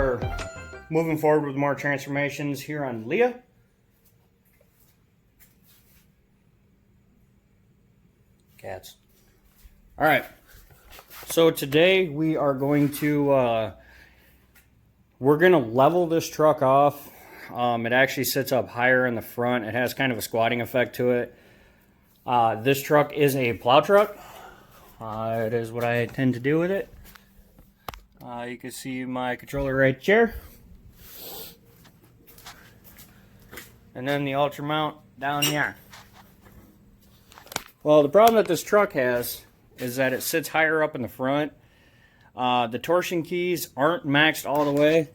are moving forward with more transformations here on Leah. Cats. All right. So today we are going to level this truck off. It actually sits up higher in the front. It has kind of a squatting effect to it. This truck is a plow truck. It is what I tend to do with it. You can see my controller right here. And then the Ultra mount down here. Well, the problem that this truck has is that it sits higher up in the front. The torsion keys aren't maxed all the way.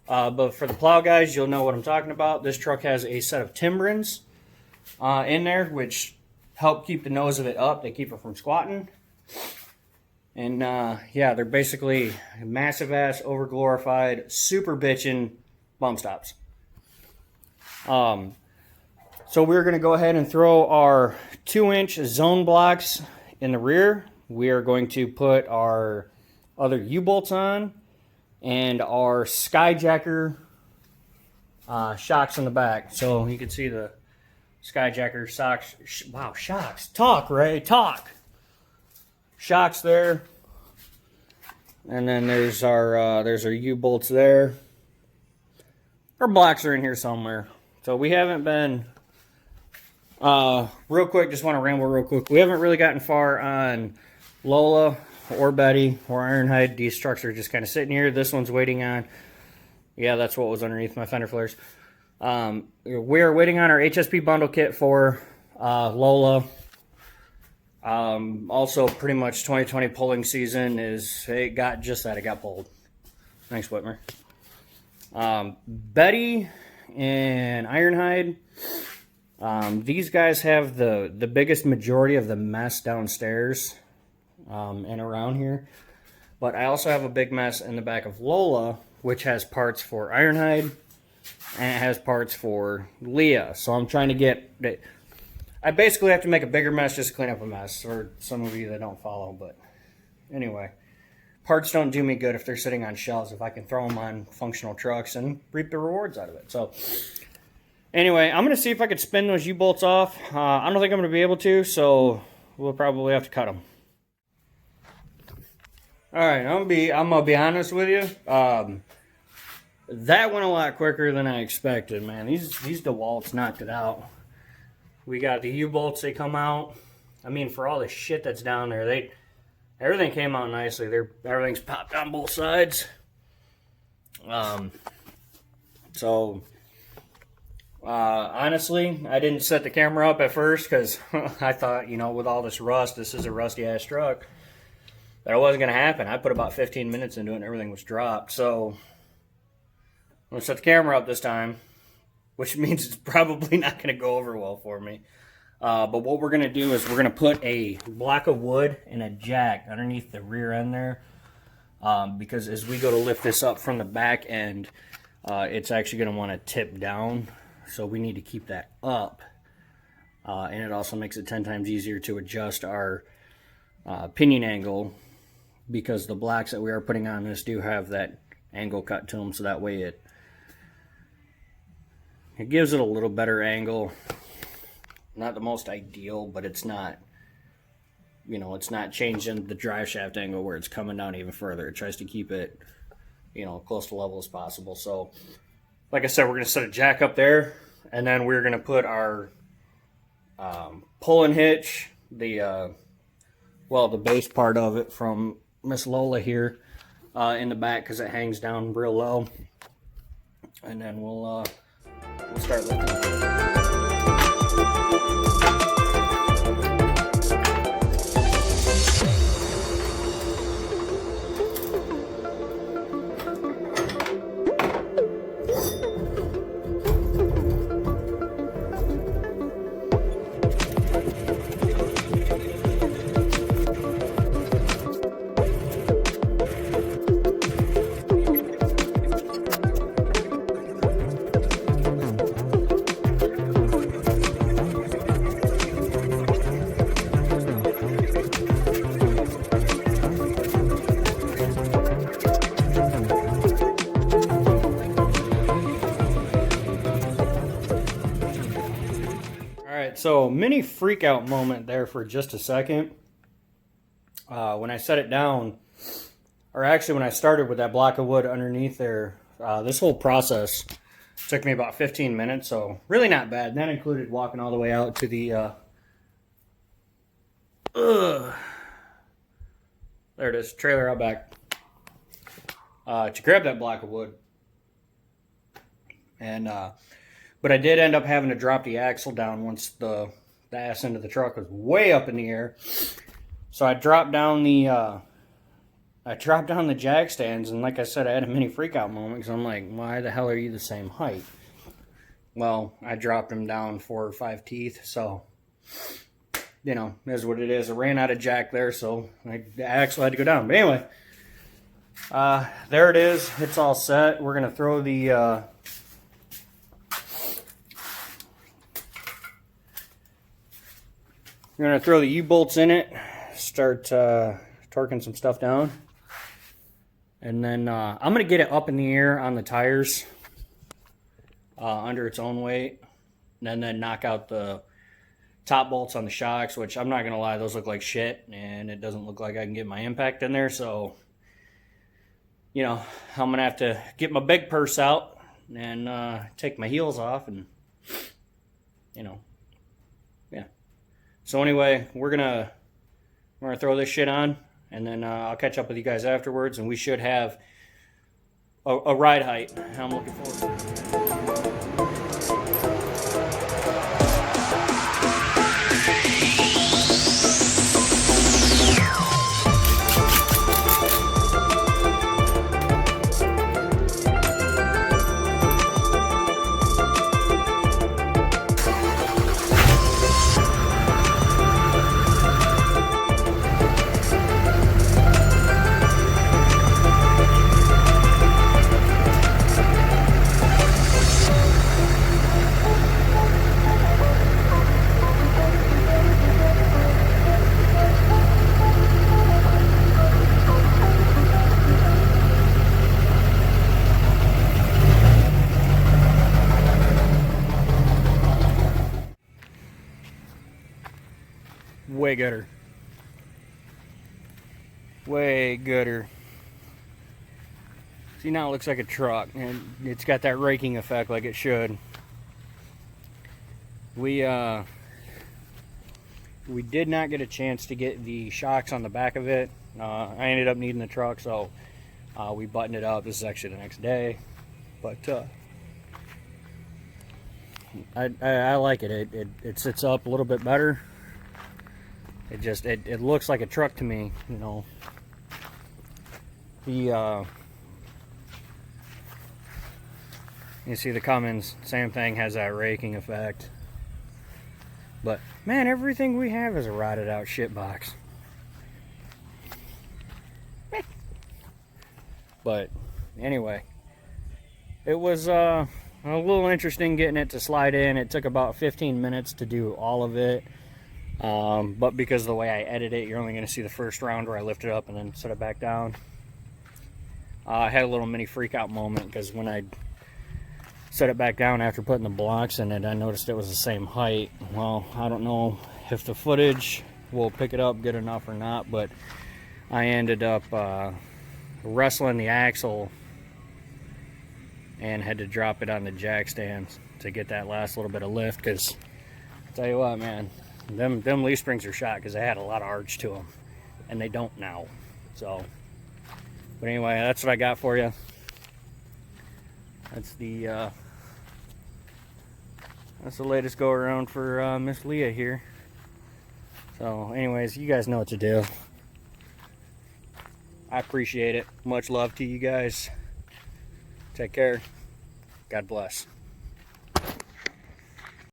But for the plow guys, you'll know what I'm talking about. This truck has a set of Timbrins in there, which help keep the nose of it up. They keep it from squatting. And yeah, they're basically massive ass, over glorified, super bitchin' bump stops. So we're going to go ahead and throw our 2-inch zone blocks in the rear. We are going to put our other U-bolts on and our Skyjacker shocks in the back. So you can see the Skyjacker shocks. Wow, shocks. Talk, Ray, talk. Shocks there. And then there's our U-bolts there. Our blocks are in here somewhere. So we haven't been, real quick, just want to ramble real quick. We haven't really gotten far on Lola or Betty or Ironhide. These trucks are just kind of sitting here. This one's waiting on, yeah, that's what was underneath my fender flares. We are waiting on our HSP bundle kit for Lola. Also, pretty much 2020 pulling season it got just that. It got pulled. Thanks, Whitmer. Betty and Ironhide. These guys have the biggest majority of the mess downstairs and around here. But I also have a big mess in the back of Lola, which has parts for Ironhide and it has parts for Leah. So I'm trying to get... I basically have to make a bigger mess just to clean up a mess, for some of you that don't follow. But anyway, parts don't do me good if they're sitting on shelves, if I can throw them on functional trucks and reap the rewards out of it. So anyway, I'm going to see if I could spin those U-bolts off. I don't think I'm going to be able to, so we'll probably have to cut them. Alright, I'm going to be honest with you. That went a lot quicker than I expected, man. These DeWalt's knocked it out. We got the U-bolts, they come out. I mean, for all the shit that's down there, everything came out nicely. Everything's popped on both sides. Honestly, I didn't set the camera up at first because I thought, with all this rust, this is a rusty-ass truck. That wasn't going to happen. I put about 15 minutes into it and everything was dropped. So, I'm going to set the camera up this time, which means it's probably not going to go over well for me. But what we're going to do is we're going to put a block of wood and a jack underneath the rear end there. Because as we go to lift this up from the back end, it's actually going to want to tip down. So we need to keep that up. And it also makes it 10 times easier to adjust our pinion angle, because the blocks that we are putting on this do have that angle cut to them. So that way it gives it a little better angle. Not the most ideal, but it's not, it's not changing the drive shaft angle where it's coming down even further. It tries to keep it, close to level as possible. So, like I said, we're going to set a jack up there, and then we're going to put our pulling hitch, the base part of it from Miss Lola here in the back, because it hangs down real low. And then we'll start lifting. right, so mini freak out moment there for just a second. When I set it down, or actually when I started with that block of wood underneath there, this whole process took me about 15 minutes, so really not bad. And that included walking all the way out to the, there it is, trailer out back, to grab that block of wood. And, but I did end up having to drop the axle down once the ass end of the truck was way up in the air. So I dropped down the jack stands, and like I said, I had a mini freak out moment because I'm like, why the hell are you the same height? Well, I dropped them down 4 or 5 teeth, so, you know, is what it is. I ran out of jack there, so the axle had to go down. But anyway, there it is. It's all set. We're going to throw the, U-bolts in it, start torquing some stuff down. And then I'm going to get it up in the air on the tires under its own weight. And then knock out the top bolts on the shocks, which I'm not going to lie, those look like shit. And it doesn't look like I can get my impact in there. So, you know, I'm going to have to get my big purse out and take my heels off and, you know, yeah. So anyway, we're gonna throw this shit on, and then I'll catch up with you guys afterwards, and we should have a ride height. I'm looking forward to it. Way gooder. Way gooder. See, now it looks like a truck, and it's got that raking effect like it should. We did not get a chance to get the shocks on the back of it. I ended up needing the truck, so we buttoned it up. This is actually the next day, but I like it. It sits up a little bit better. It looks like a truck to me, you know. You see the Cummins, same thing, has that raking effect. But man, everything we have is a rotted out shit box. But anyway, it was a little interesting getting it to slide in. It took about 15 minutes to do all of it. But because of the way I edit it, you're only going to see the first round where I lift it up and then set it back down. I had a little mini freak out moment because when I set it back down after putting the blocks in it, I noticed it was the same height. Well, I don't know if the footage will pick it up good enough or not, but I ended up wrestling the axle and had to drop it on the jack stands to get that last little bit of lift. Because I'll tell you what, man, them leaf springs are shot because they had a lot of arch to them, and they don't now. So, but anyway, that's what I got for you. That's the latest go around for Miss Leah here. So anyways, you guys know what to do. I appreciate it. Much love to you guys. Take care. God bless.